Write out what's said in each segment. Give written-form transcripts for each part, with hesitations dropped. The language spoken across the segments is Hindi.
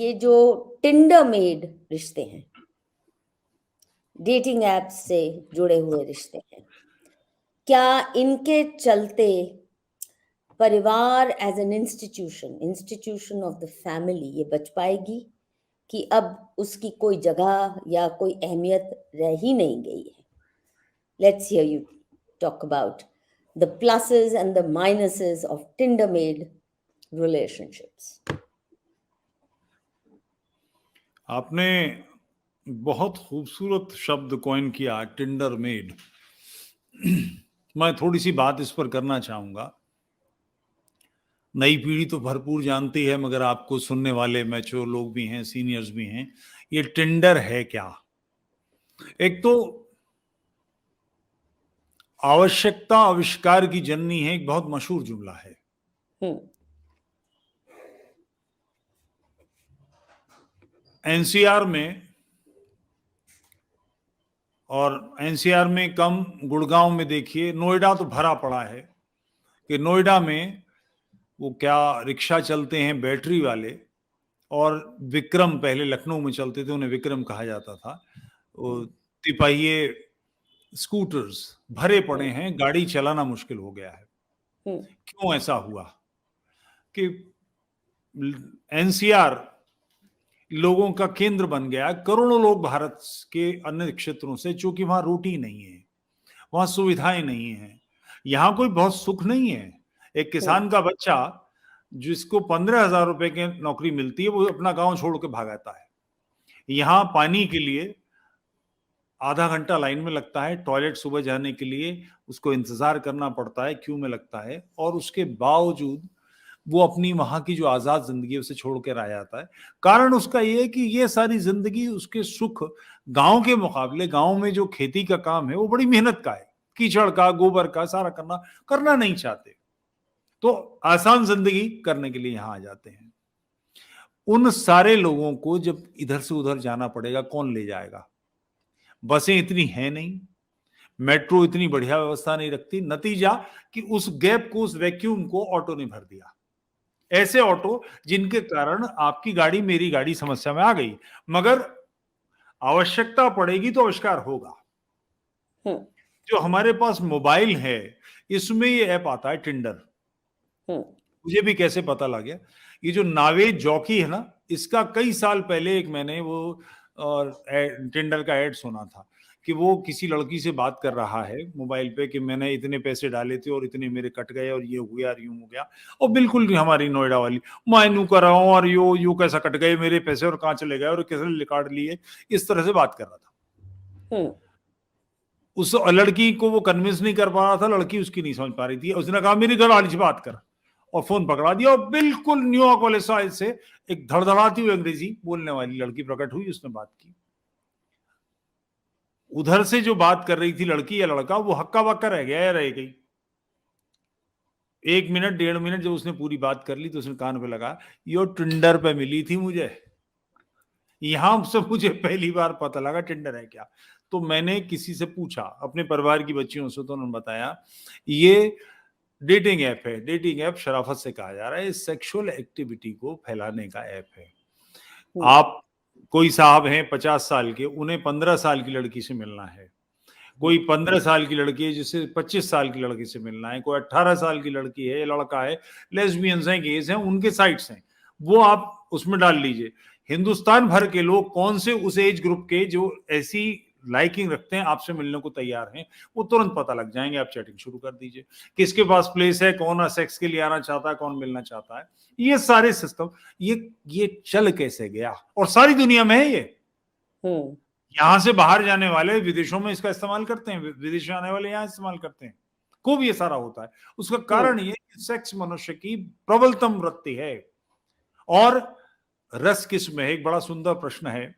ये जो टिंडर मेड रिश्ते हैं, डेटिंग ऐप्स से जुड़े हुए रिश्ते हैं, क्या इनके चलते परिवार as an institution of the family ये बच पाएगी कि अब उसकी कोई जगह या कोई अहमियत रह ही नहीं गई है? Let's hear you talk about the pluses and the minuses of Tinder made relationships. आपने बहुत खूबसूरत शब्द कॉइन किया, टिंडर मेड। मैं थोड़ी सी बात इस पर करना चाहूंगा। नई पीढ़ी तो भरपूर जानती है, मगर आपको सुनने वाले मैच्योर लोग भी हैं, सीनियर्स भी हैं। ये टिंडर है क्या? एक तो आवश्यकता आविष्कार की जननी है, एक बहुत मशहूर जुमला है। एनसीआर में, और एनसीआर में कम, गुड़गांव में देखिए, नोएडा तो भरा पड़ा है कि नोएडा में वो क्या रिक्शा चलते हैं बैटरी वाले, और विक्रम पहले लखनऊ में चलते थे, उन्हें विक्रम कहा जाता था। वो तिपाहिये स्कूटर्स भरे पड़े हैं, गाड़ी चलाना मुश्किल हो गया है। क्यों ऐसा हुआ कि एनसीआर लोगों का केंद्र बन गया? करोड़ों लोग भारत के अन्य क्षेत्रों से, चूंकि वहां रोटी नहीं है, वहां सुविधाएं नहीं है, यहां कोई बहुत सुख नहीं है। एक किसान का बच्चा जिसको 15,000 रुपए की नौकरी मिलती है, वो अपना गांव छोड़ के भागाता है। यहां पानी के लिए आधा घंटा लाइन में लगता है, टॉयलेट सुबह जाने के लिए उसको इंतजार करना पड़ता है, क्यू में लगता है, और उसके बावजूद वो अपनी वहां की जो आजाद जिंदगी उसे छोड़ कर आ जाता है। कारण उसका ये है कि ये सारी जिंदगी उसके सुख गांव के मुकाबले, गांव में जो खेती का काम है वो बड़ी मेहनत का है, कीचड़ का, गोबर का, सारा करना नहीं चाहते, तो आसान जिंदगी करने के लिए यहां आ जाते हैं। उन सारे लोगों को जब इधर से उधर जाना पड़ेगा, कौन ले जाएगा? बसें इतनी हैं नहीं, मेट्रो इतनी बढ़िया व्यवस्था नहीं रखती। नतीजा कि उस गैप को, उस वैक्यूम को ऑटो ने भर दिया। ऐसे ऑटो जिनके कारण आपकी गाड़ी, मेरी गाड़ी समस्या में आ गई, मगर आवश्यकता पड़ेगी तो आविष्कार होगा। जो हमारे पास मोबाइल है, इसमें ये ऐप आता है टिंडर। मुझे भी कैसे पता लग गया, ये जो नावेद जॉकी है ना, इसका कई साल पहले एक मैंने वो टिंडर का ऐड सुना था कि वो किसी लड़की से बात कर रहा है मोबाइल पे कि मैंने इतने पैसे डाले थे और इतने मेरे कट गए और ये हो गया और यूं हो गया। और बिल्कुल नहीं, हमारी नोएडा वाली, मैं यूं कर रहा हूँ और यू कैसा कट गए मेरे पैसे और कहाँ चले गए और कैसे रिकॉर्ड लिए, इस तरह से बात कर रहा था। उस लड़की को वो कन्विंस नहीं कर पा रहा था, लड़की उसकी नहीं समझ पा रही थी। उसने कहा मेरी घर वाली से बात कर, और फोन पकड़ा दिया, और बिल्कुल न्यूयॉर्क वाले साइड से एक धड़धड़ाती हुई अंग्रेजी बोलने वाली लड़की प्रकट हुई, उसने बात की। उधर से जो बात कर रही थी लड़की या लड़का, वो हक्का बक्का रह गया या रह गई। 1 मिनट 1.5 मिनट जब उसने पूरी बात कर ली तो उसने कान पे लगा, यो टिंडर पे मिली थी मुझे, यहां से मुझे पहली बार पता लगा टिंडर है क्या। तो मैंने किसी से पूछा, अपने परिवार की बच्चियों से, तो उन्होंने बताया ये डेटिंग ऐप है। डेटिंग ऐप शराफत से कहा जा रहा है, सेक्सुअल एक्टिविटी को फैलाने का ऐप है। आप कोई साहब हैं 50 साल के, उन्हें 15 साल की लड़की से मिलना है, कोई 15 साल की लड़की है जिसे 25 साल की लड़की से मिलना है, कोई 18 साल की लड़की है, लड़का है, लेस्बियंस हैं, गेज हैं, उनके साइट्स हैं, वो आप उसमें डाल लीजिए। हिंदुस्तान भर के लोग कौन से उस एज ग्रुप के जो ऐसी लाइकिंग रखते हैं, आपसे मिलने को तैयार हैं, वो तुरंत पता लग जाएंगे। आप चैटिंग शुरू कर दीजिए, किसके पास प्लेस है, कौन सेक्स के लिए आना चाहता है, कौन मिलना चाहता है। ये सारे सिस्टम, ये चल कैसे गया, और सारी दुनिया में है ये। यहां से बाहर जाने वाले विदेशों में इसका इस्तेमाल करते हैं, विदेश आने वाले यहां इस्तेमाल करते हैं, खूब ये सारा होता है। उसका कारण ये कि सेक्स मनुष्य की प्रबलतम वृत्ति है। और रस किसमें है? एक बड़ा सुंदर प्रश्न है।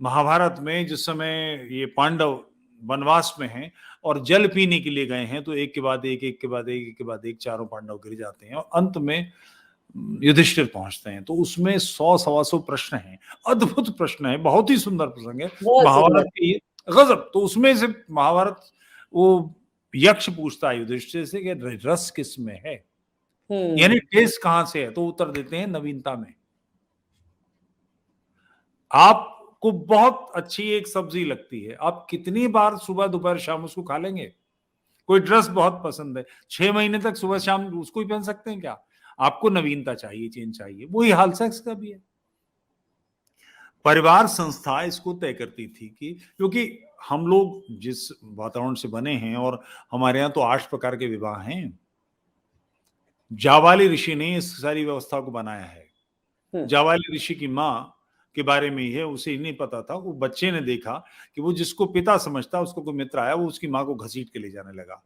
महाभारत में जिस समय ये पांडव वनवास में हैं और जल पीने के लिए गए हैं, तो एक के बाद एक, एक के बाद एक, एक के बाद एक, चारों पांडव गिर जाते हैं और अंत में युधिष्ठिर पहुंचते हैं। तो उसमें 100-125 प्रश्न हैं, अद्भुत प्रश्न है, बहुत ही सुंदर प्रसंग है महाभारत के ये, गजब। तो उसमें से महाभारत, वो यक्ष पूछता है युधिष्ठिर से कि रस किसमें है, यानी टेस्ट कहां से है? तो उत्तर देते हैं नवीनता में। आपको बहुत अच्छी एक सब्जी लगती है, आप कितनी बार सुबह दोपहर शाम उसको खा लेंगे? कोई ड्रेस बहुत पसंद है, 6 महीने तक सुबह शाम उसको ही पहन सकते हैं क्या? आपको नवीनता चाहिए, चेंज चाहिए। वही हाल सेक्स का भी है। परिवार संस्था इसको तय करती थी कि क्योंकि हम लोग जिस वातावरण से बने हैं और हमारे यहाँ तो 8 प्रकार के विवाह हैं। जावाली ऋषि ने इस सारी व्यवस्था को बनाया है। हम्म, जावाली ऋषि की माँ के बारे में ही है, उसे ही नहीं पता था। वो बच्चे ने देखा कि वो जिसको पिता समझता, उसको कोई मित्र आया, वो उसकी माँ को घसीट के ले जाने लगा।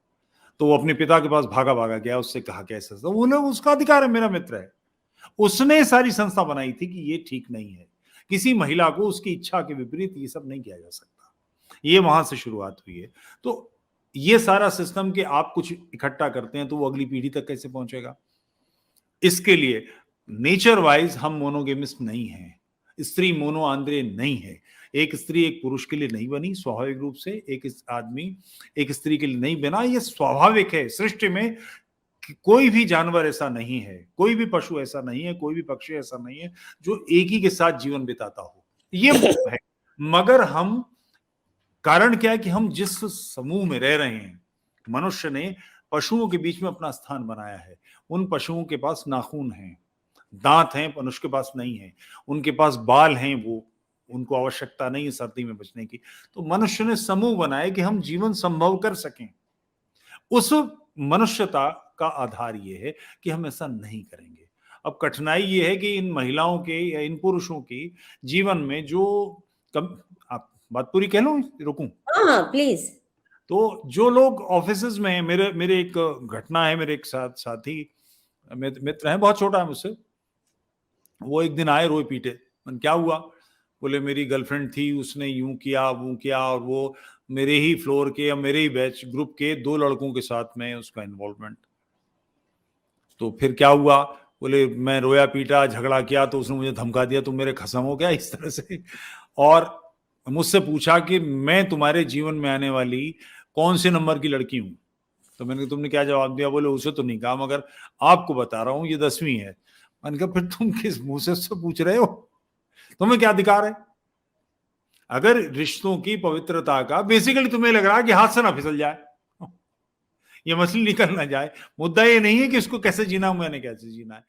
तो वो अपने पिता के पास भागा-भागा गया, उससे कहा कि ऐसा-ऐसा। तो बोले उसका अधिकार है, मेरा मित्र है। उसने सारी संस्था बनाई थी कि ये ठीक नहीं है। किसी महिला को उसकी इच्छा के विपरीत ये सब नहीं किया जा सकता। ये वहां से शुरुआत हुई है। तो ये सारा सिस्टम कि आप कुछ इकट्ठा करते हैं तो वो अगली पीढ़ी तक कैसे पहुंचेगा? इसके लिए नेचर वाइज हम मोनोगेमिस्ट नहीं हैं। स्त्री मोनो आंद्रे नहीं है। एक स्त्री एक पुरुष के लिए नहीं बनी स्वाभाविक रूप से, एक आदमी एक स्त्री के लिए नहीं बना। ये स्वाभाविक है सृष्टि में कि कोई भी जानवर ऐसा नहीं है, कोई भी पशु ऐसा नहीं है, कोई भी पक्षी ऐसा नहीं है जो एक ही के साथ जीवन बिताता हो। ये है। मगर हम कारण क्या है कि हम जिस समूह में रह रहे हैं, मनुष्य ने पशुओं के बीच में अपना स्थान बनाया है। उन पशुओं के पास नाखून हैं, दांत हैं, मनुष्य के पास नहीं है। उनके पास बाल हैं, वो उनको आवश्यकता नहीं है सर्दी में बचने की। तो मनुष्य ने समूह बनाए कि हम जीवन संभव कर सकें। उस मनुष्यता का आधार ये है कि हम ऐसा नहीं करेंगे। अब कठिनाई ये है कि इन महिलाओं के या इन पुरुषों की जीवन में जो कम आप बात पूरी कह लो, रुकूं? हाँ प्लीज। तो जो लोग ऑफिसेज में हैं, मेरे मेरे एक घटना है, मेरे एक साथी मित्र हैं, बहुत छोटा है मुझसे। वो एक दिन आए रोए पीटे। मैंने क्या हुआ? बोले मेरी गर्लफ्रेंड थी, उसने यूं किया वो किया, और वो मेरे ही फ्लोर के या मेरे ही बैच ग्रुप के 2 लड़कों के साथ में उसका इन्वॉल्वमेंट। तो फिर क्या हुआ? बोले मैं रोया पीटा, झगड़ा किया, तो उसने मुझे धमका दिया, तुम मेरे खसम हो क्या, इस तरह से। और मुझसे पूछा कि मैं तुम्हारे जीवन में आने वाली कौन से नंबर की लड़की हूं? तो मैंने कहा तुमने क्या जवाब दिया? बोले उसे तो नहीं कहा, मगर आपको बता रहा हूं, ये 10वीं है। मैंने कहा फिर तुम किस मुंह से उससे पूछ रहे हो? तुम्हें क्या अधिकार है? अगर रिश्तों की पवित्रता का बेसिकली तुम्हें लग रहा है कि हाथ से ना फिसल जाए, ये मछली निकल ना जाए, मुद्दा ये नहीं है कि इसको कैसे जीना, मैंने कैसे जीना है।